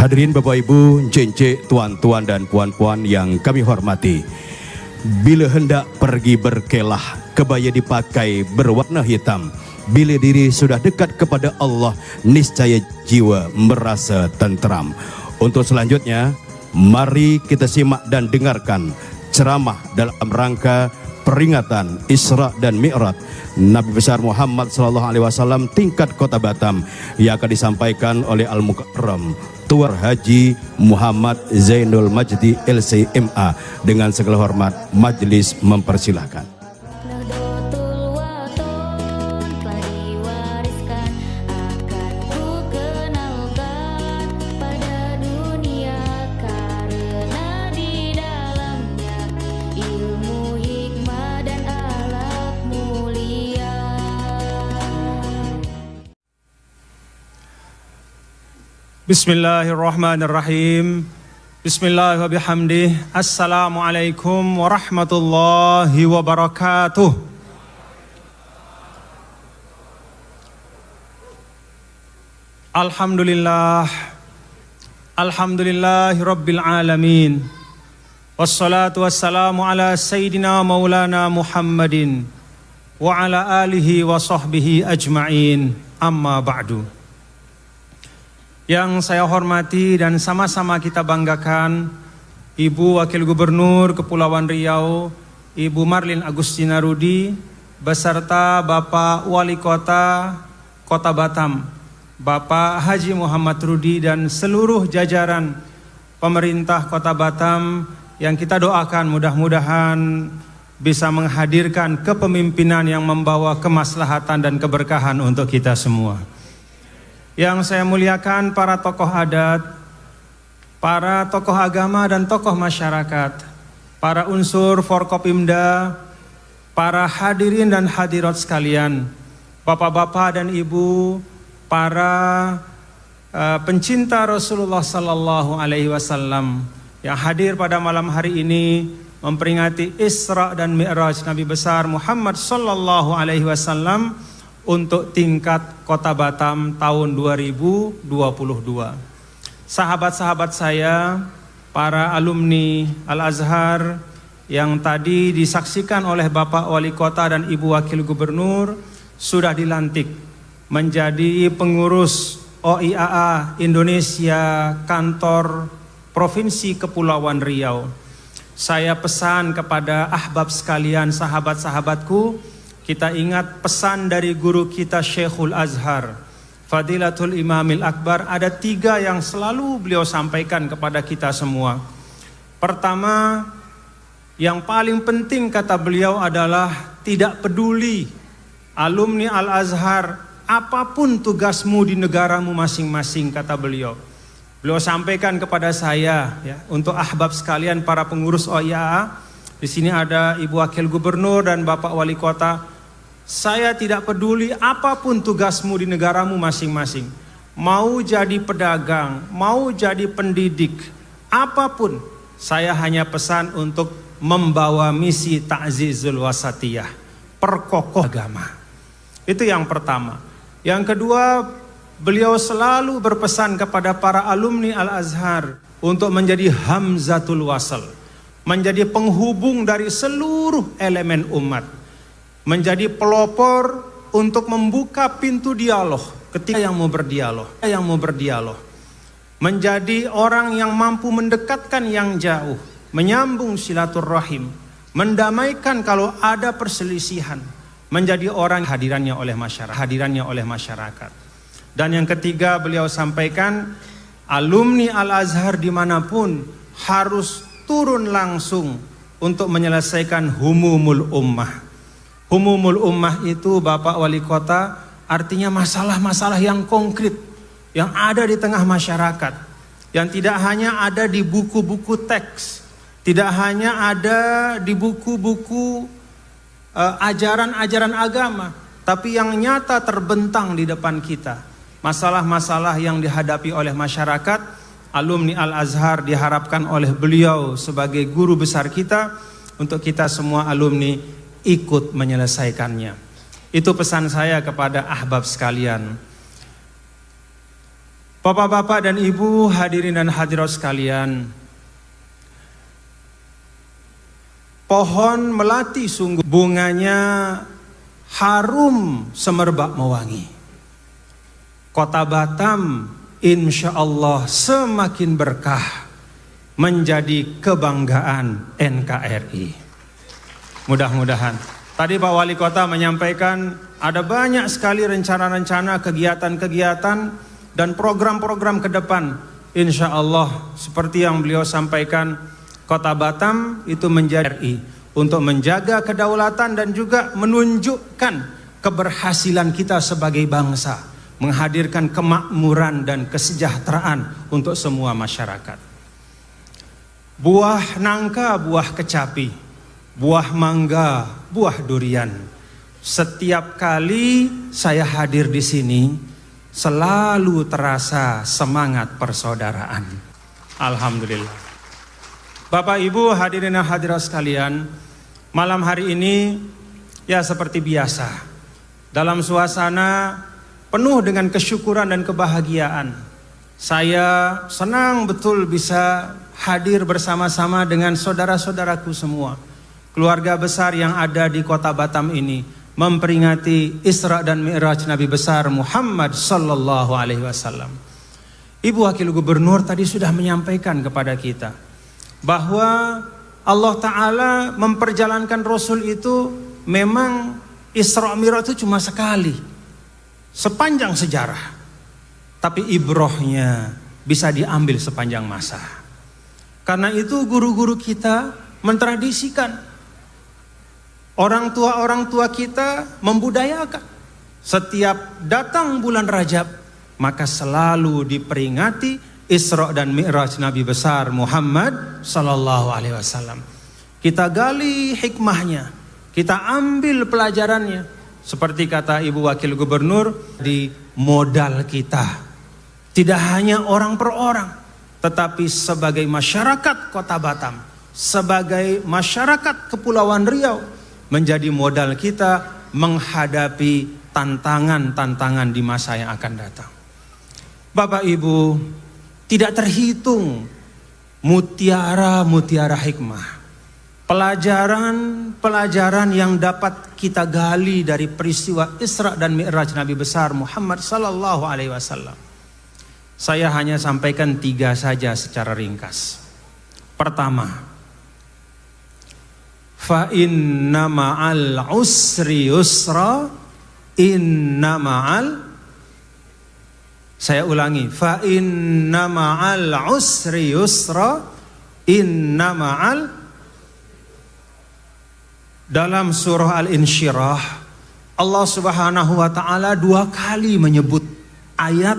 Hadirin Bapak Ibu, Cek-cek, tuan-tuan dan puan-puan yang kami hormati. Bila hendak pergi berkelah, kebaya dipakai berwarna hitam. Bila diri sudah dekat kepada Allah, niscaya jiwa merasa tenteram. Untuk selanjutnya, mari kita simak dan dengarkan ceramah dalam rangka peringatan Isra dan Mi'raj Nabi besar Muhammad SAW tingkat Kota Batam yang akan disampaikan oleh Al-Mukarram Tuan Haji Muhammad Zainul Majdi LCMA. Dengan segala hormat, majelis mempersilahkan. Bismillahirrahmanirrahim. Bismillahirrahmanirrahim. Assalamualaikum warahmatullahi wabarakatuh. Alhamdulillah. Alhamdulillahi rabbil alamin. Wassalatu wassalamu ala sayyidina maulana Muhammadin wa ala alihi wa sahbihi ajma'in. Amma ba'du. Yang saya hormati dan sama-sama kita banggakan, Ibu Wakil Gubernur Kepulauan Riau, Ibu Marlin Agustina Rudi, beserta Bapak Wali Kota Kota Batam, Bapak Haji Muhammad Rudi dan seluruh jajaran pemerintah Kota Batam yang kita doakan mudah-mudahan bisa menghadirkan kepemimpinan yang membawa kemaslahatan dan keberkahan untuk kita semua. Yang saya muliakan para tokoh adat, para tokoh agama dan tokoh masyarakat, para unsur Forkopimda, para hadirin dan hadirat sekalian, bapak-bapak dan ibu, para pencinta Rasulullah Sallallahu Alaihi Wasallam yang hadir pada malam hari ini memperingati Isra dan Mi'raj Nabi besar Muhammad Sallallahu Alaihi Wasallam untuk tingkat Kota Batam tahun 2022. Sahabat-sahabat saya, para alumni Al-Azhar yang tadi disaksikan oleh Bapak Wali Kota dan Ibu Wakil Gubernur sudah dilantik menjadi pengurus OIAA Indonesia Kantor Provinsi Kepulauan Riau. Saya pesan kepada ahbab sekalian, sahabat-sahabatku, kita ingat pesan dari guru kita Syekhul Azhar, Fadilatul Imamil Akbar. Ada 3 yang selalu beliau sampaikan kepada kita semua. Pertama, yang paling penting kata beliau adalah tidak peduli alumni Al-Azhar, apapun tugasmu di negaramu masing-masing, kata beliau. Beliau sampaikan kepada saya, ya, untuk ahbab sekalian para pengurus OIAA. Di sini ada Ibu Wakil Gubernur dan Bapak Wali Kota. Saya tidak peduli apapun tugasmu di negaramu masing-masing. Mau jadi pedagang, mau jadi pendidik, apapun. Saya hanya pesan untuk membawa misi ta'zizul wasatiyah, perkokoh agama. Itu yang pertama. Yang kedua, beliau selalu berpesan kepada para alumni Al-Azhar untuk menjadi hamzatul wasal, menjadi penghubung dari seluruh elemen umat, menjadi pelopor untuk membuka pintu dialog ketika yang mau berdialog, menjadi orang yang mampu mendekatkan yang jauh, menyambung silaturahim, mendamaikan kalau ada perselisihan, menjadi orang hadirannya oleh masyarakat. Dan yang ketiga, beliau sampaikan alumni Al-Azhar dimanapun harus turun langsung untuk menyelesaikan humumul ummah. Humumul ummah itu, Bapak Wali Kota, artinya masalah-masalah yang konkret yang ada di tengah masyarakat, yang tidak hanya ada di buku-buku teks, tidak hanya ada di buku-buku ajaran-ajaran agama, tapi yang nyata terbentang di depan kita. Masalah-masalah yang dihadapi oleh masyarakat, alumni Al-Azhar diharapkan oleh beliau sebagai guru besar kita untuk kita semua alumni ikut menyelesaikannya. Itu pesan saya kepada ahbab sekalian. Bapak-bapak dan ibu, hadirin dan hadirat sekalian, pohon melati sungguh bunganya harum semerbak mewangi. Kota Batam insya Allah semakin berkah, menjadi kebanggaan NKRI. Mudah-mudahan. Tadi Pak Wali Kota menyampaikan ada banyak sekali rencana-rencana, kegiatan-kegiatan dan program-program ke depan. Insya Allah seperti yang beliau sampaikan, Kota Batam itu menjadi RI untuk menjaga kedaulatan dan juga menunjukkan keberhasilan kita sebagai bangsa, menghadirkan kemakmuran dan kesejahteraan untuk semua masyarakat. Buah nangka, buah kecapi, buah mangga, buah durian. Setiap kali saya hadir di sini, selalu terasa semangat persaudaraan. Alhamdulillah. Bapak Ibu hadirin dan hadirat sekalian, malam hari ini ya seperti biasa, dalam suasana penuh dengan kesyukuran dan kebahagiaan. Saya senang betul bisa hadir bersama-sama dengan saudara-saudaraku semua, keluarga besar yang ada di Kota Batam ini, memperingati Isra dan Mi'raj Nabi besar Muhammad sallallahu alaihi wasallam. Ibu Wakil Gubernur tadi sudah menyampaikan kepada kita bahwa Allah Ta'ala memperjalankan Rasul itu memang Isra Mi'raj itu cuma sekali sepanjang sejarah, tapi ibrohnya bisa diambil sepanjang masa. Karena itu guru-guru kita mentradisikan, orang tua kita membudayakan setiap datang bulan Rajab maka selalu diperingati Isra dan Mi'raj Nabi besar Muhammad sallallahu alaihi wasallam. Kita gali hikmahnya, kita ambil pelajarannya. Seperti kata Ibu Wakil Gubernur, di modal kita tidak hanya orang per orang, tetapi sebagai masyarakat Kota Batam, sebagai masyarakat Kepulauan Riau, menjadi modal kita menghadapi tantangan-tantangan di masa yang akan datang. Bapak Ibu, tidak terhitung mutiara-mutiara hikmah, pelajaran-pelajaran yang dapat kita gali dari peristiwa Isra dan Mi'raj Nabi besar Muhammad sallallahu alaihi wasallam. Saya hanya sampaikan 3 saja secara ringkas. Pertama, fa inna ma'al usri yusra, inna ma'al, saya ulangi, fa inna ma'al usri yusra, inna ma'al. Dalam surah Al-Insyirah, Allah Subhanahu wa taala 2 kali menyebut ayat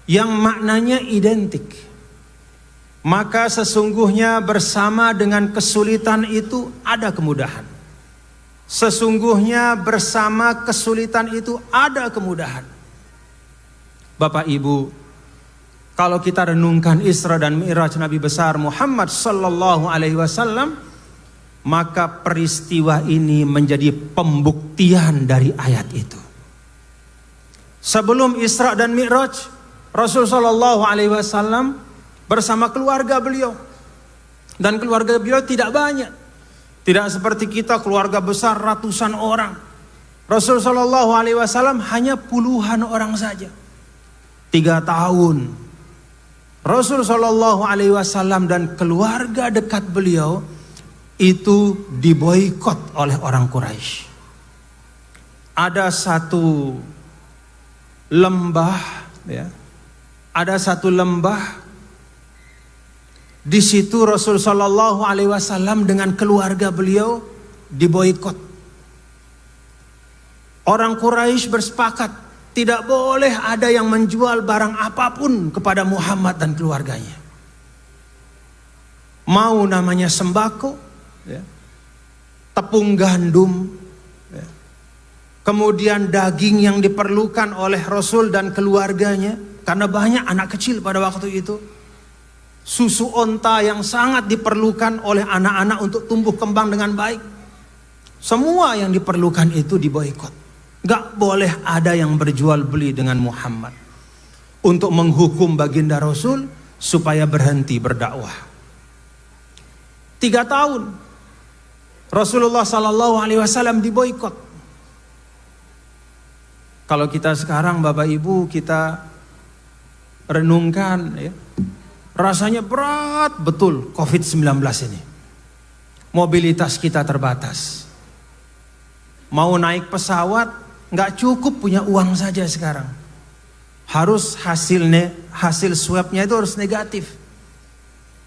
yang maknanya identik. Maka sesungguhnya bersama dengan kesulitan itu ada kemudahan. Sesungguhnya bersama kesulitan itu ada kemudahan. Bapak Ibu, kalau kita renungkan Isra dan Mi'raj Nabi besar Muhammad sallallahu alaihi wasallam, maka peristiwa ini menjadi pembuktian dari ayat itu. Sebelum Isra dan Mi'raj, Rasul sallallahu alaihi wasallam bersama keluarga beliau, dan keluarga beliau tidak banyak, tidak seperti kita keluarga besar ratusan orang. Rasul sallallahu alaihi wasallam hanya puluhan orang saja. 3 tahun Rasul sallallahu alaihi wasallam dan keluarga dekat beliau itu diboikot oleh orang Quraisy. Ada satu lembah, ya, ada satu lembah. Di situ Rasul sallallahu alaihi wasallam dengan keluarga beliau diboikot. Orang Quraisy bersepakat tidak boleh ada yang menjual barang apapun kepada Muhammad dan keluarganya. Mau namanya sembako, ya, tepung gandum, ya, kemudian daging yang diperlukan oleh Rasul dan keluarganya, karena banyak anak kecil pada waktu itu. Susu onta yang sangat diperlukan oleh anak-anak untuk tumbuh kembang dengan baik. Semua yang diperlukan itu diboikot. Gak boleh ada yang berjual beli dengan Muhammad. untuk menghukum baginda Rasul supaya berhenti berdakwah. 3 tahun Rasulullah Sallallahu Alaihi Wasallam diboikot. Kalau kita sekarang Bapak Ibu kita renungkan ya, rasanya berat betul COVID-19 ini. Mobilitas kita terbatas. Mau naik pesawat nggak cukup punya uang saja sekarang. Harus hasil swabnya itu harus negatif.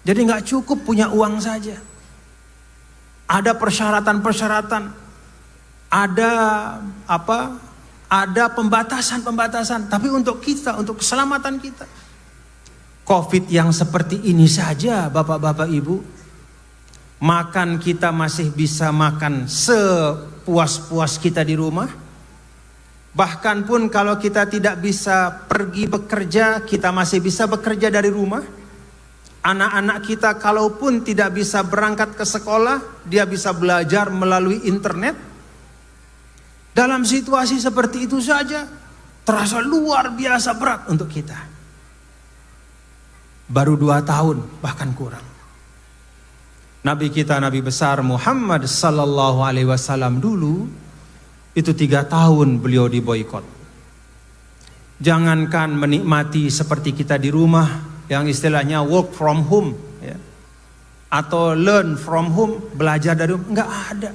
Jadi nggak cukup punya uang saja. Ada persyaratan-persyaratan. Ada apa? Ada pembatasan-pembatasan. Tapi untuk kita, untuk keselamatan kita. COVID yang seperti ini saja Bapak-bapak Ibu. Makan kita masih bisa makan sepuas-puas kita di rumah. Bahkan pun kalau kita tidak bisa pergi bekerja, kita masih bisa bekerja dari rumah. Anak-anak kita kalaupun tidak bisa berangkat ke sekolah, dia bisa belajar melalui internet. Dalam situasi seperti itu saja, terasa luar biasa berat untuk kita. Baru 2 tahun, bahkan kurang. Nabi kita, Nabi besar Muhammad Sallallahu Alaihi Wasallam dulu, itu 3 tahun beliau diboikot. Jangankan menikmati seperti kita di rumah, yang istilahnya work from home, ya, atau learn from home, belajar dari rumah, nggak ada.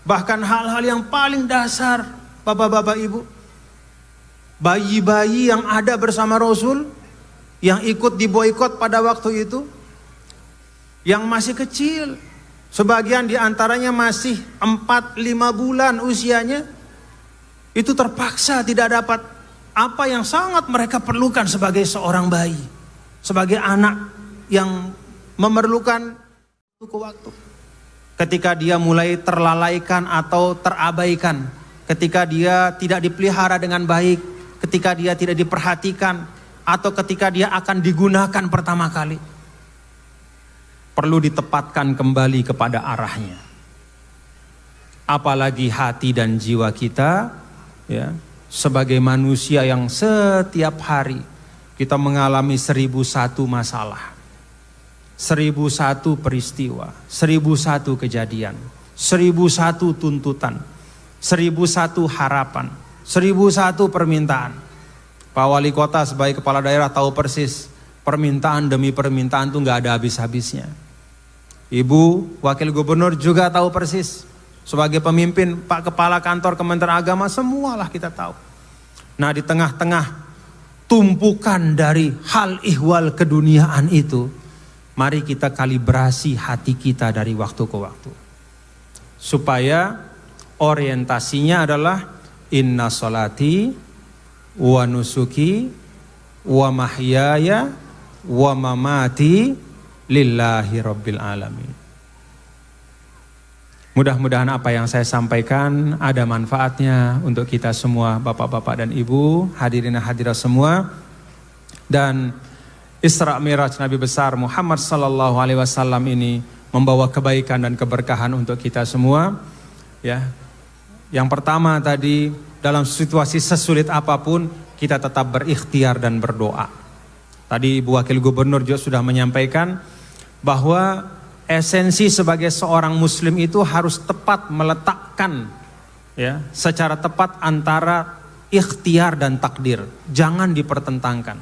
Bahkan hal-hal yang paling dasar, Bapak-bapak Ibu, bayi-bayi yang ada bersama Rasul, yang ikut diboikot pada waktu itu, yang masih kecil, sebagian diantaranya masih 4-5 bulan usianya, itu terpaksa tidak dapat apa yang sangat mereka perlukan sebagai seorang bayi, sebagai anak yang memerlukan waktu. Ketika dia mulai terlalaikan atau terabaikan, ketika dia tidak dipelihara dengan baik, ketika dia tidak diperhatikan, atau ketika dia akan digunakan pertama kali, perlu ditepatkan kembali kepada arahnya. Apalagi hati dan jiwa kita, ya, sebagai manusia yang setiap hari kita mengalami 1001 masalah, 1001 peristiwa, 1001 kejadian, 1001 tuntutan, 1001 harapan, 1001 permintaan. Pak Wali Kota sebagai kepala daerah tahu persis, permintaan demi permintaan itu nggak ada habis-habisnya. Ibu Wakil Gubernur juga tahu persis, sebagai pemimpin, Pak Kepala Kantor Kementerian Agama, semualah kita tahu. Nah, di tengah-tengah tumpukan dari hal ihwal keduniaan itu, mari kita kalibrasi hati kita dari waktu ke waktu. Supaya orientasinya adalah inna sholati wa nusuki wa mahyaya wa mamati lillahi rabbil alamin. Mudah-mudahan apa yang saya sampaikan ada manfaatnya untuk kita semua, bapak-bapak dan ibu, hadirin dan hadirat semua. Dan Isra Miraj Nabi besar Muhammad Sallallahu Alaihi Wasallam ini membawa kebaikan dan keberkahan untuk kita semua. Ya, yang pertama tadi, dalam situasi sesulit apapun kita tetap berikhtiar dan berdoa. Tadi Ibu Wakil Gubernur juga sudah menyampaikan bahwa esensi sebagai seorang Muslim itu harus tepat meletakkan, ya, secara tepat antara ikhtiar dan takdir. Jangan dipertentangkan.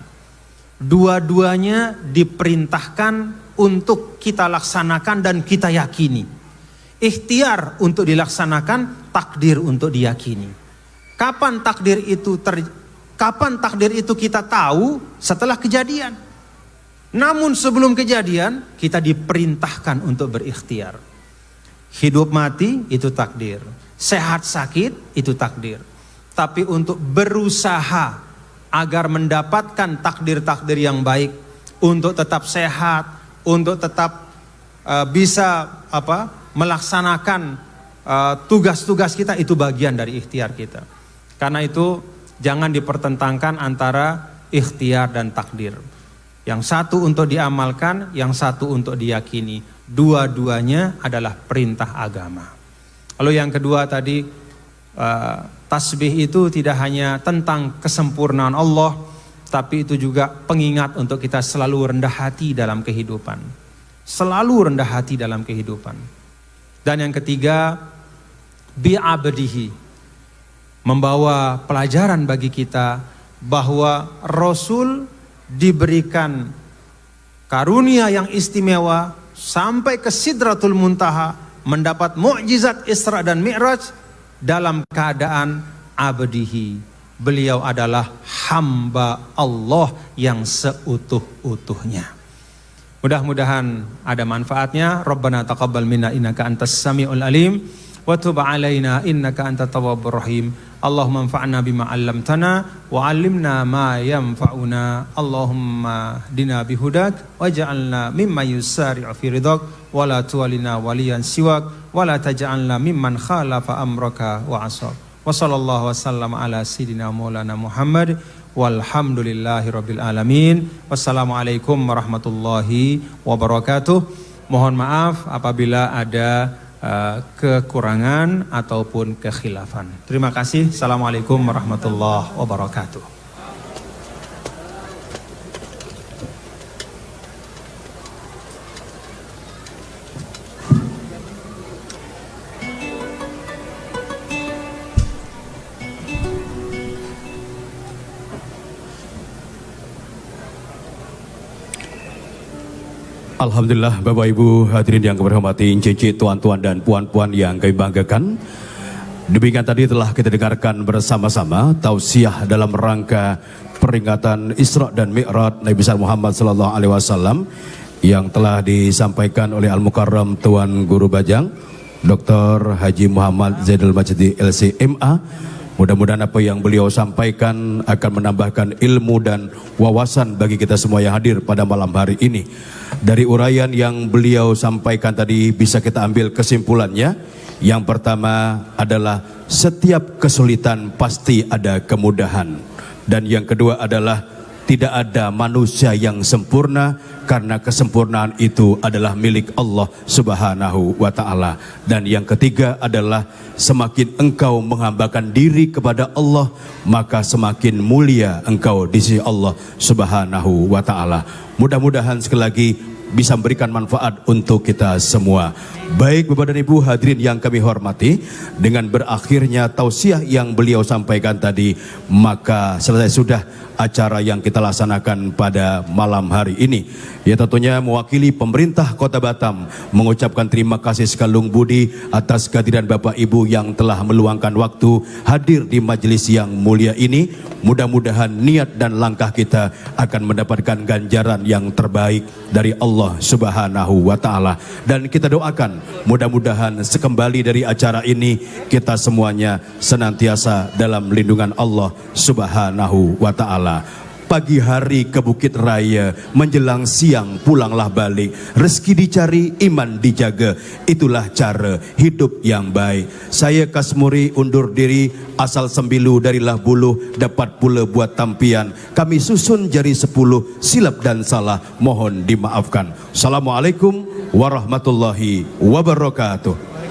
Dua-duanya diperintahkan untuk kita laksanakan dan kita yakini. Ikhtiar untuk dilaksanakan, takdir untuk diyakini. Kapan takdir itu kita tahu? Setelah kejadian. Namun sebelum kejadian kita diperintahkan untuk berikhtiar. Hidup mati itu takdir, sehat sakit itu takdir. Tapi untuk berusaha agar mendapatkan takdir-takdir yang baik, untuk tetap sehat, untuk tetap bisa melaksanakan tugas-tugas kita, itu bagian dari ikhtiar kita. Karena itu jangan dipertentangkan antara ikhtiar dan takdir. Yang satu untuk diamalkan, yang satu untuk diyakini. Dua-duanya adalah perintah agama. Lalu yang kedua tadi, tasbih itu tidak hanya tentang kesempurnaan Allah, tapi itu juga pengingat untuk kita selalu rendah hati dalam kehidupan. Selalu rendah hati dalam kehidupan. Dan yang ketiga, bi'abdihi, membawa pelajaran bagi kita bahwa Rasul diberikan karunia yang istimewa sampai ke Sidratul Muntaha, mendapat mukjizat Isra dan Mi'raj dalam keadaan abdihi. Beliau adalah hamba Allah yang seutuh-utuhnya. Mudah-mudahan ada manfaatnya. Rabbana taqabbal minna innaka antas samiul alim wa tub alaina innaka antat tawwabur rahim. Allahumma anfa'na bima 'allamtana wa 'allimna ma yanfa'una. Allahumma dina bihudak waj'alna mimman yusari'u fi ridhak wa la tuwallina waliyan siwak wa la taj'alna mimman khalafa amraka wa 'asab. Wa sallallahu wasallam ala sayyidina maulana Muhammad walhamdulillahi rabbil alamin. Wassalamualaikum warahmatullahi wabarakatuh. Mohon maaf apabila ada kekurangan ataupun kekhilafan. Terima kasih. Assalamualaikum warahmatullahi wabarakatuh. Alhamdulillah, Bapak Ibu hadirin yang kami hormati, cici tuan-tuan dan puan-puan yang kami banggakan. Demikian tadi telah kita dengarkan bersama-sama tausiah dalam rangka peringatan Isra dan Mi'raj Nabi besar Muhammad sallallahu alaihi wasallam yang telah disampaikan oleh Al-Mukarram Tuan Guru Bajang Dr. Haji Muhammad Zaidul Majdi LCMA. Mudah-mudahan apa yang beliau sampaikan akan menambahkan ilmu dan wawasan bagi kita semua yang hadir pada malam hari ini. Dari uraian yang beliau sampaikan tadi bisa kita ambil kesimpulannya. Yang pertama adalah setiap kesulitan pasti ada kemudahan. Dan yang kedua adalah tidak ada manusia yang sempurna, karena kesempurnaan itu adalah milik Allah Subhanahu wa ta'ala. Dan yang ketiga adalah semakin engkau menghambakan diri kepada Allah, maka semakin mulia engkau di sisi Allah Subhanahu wa ta'ala. Mudah-mudahan sekali lagi bisa memberikan manfaat untuk kita semua. Baik Bapak dan Ibu hadirin yang kami hormati, dengan berakhirnya tausiah yang beliau sampaikan tadi, maka selesai sudah acara yang kita laksanakan pada malam hari ini. Ya, tentunya mewakili pemerintah Kota Batam mengucapkan terima kasih sekalung budi atas kehadiran Bapak Ibu yang telah meluangkan waktu hadir di majelis yang mulia ini. Mudah-mudahan niat dan langkah kita akan mendapatkan ganjaran yang terbaik dari Allah Subhanahu wa ta'ala. Dan kita doakan mudah-mudahan sekembali dari acara ini kita semuanya senantiasa dalam lindungan Allah Subhanahu wa ta'ala. Pagi hari ke Bukit Raya, menjelang siang pulanglah balik. Rezeki dicari, iman dijaga. Itulah cara hidup yang baik. Saya Kasmuri undur diri. Asal sembilu darilah buluh, dapat pula buat tampian. Kami susun jari 10, silap dan salah mohon dimaafkan. Assalamualaikum warahmatullahi wabarakatuh.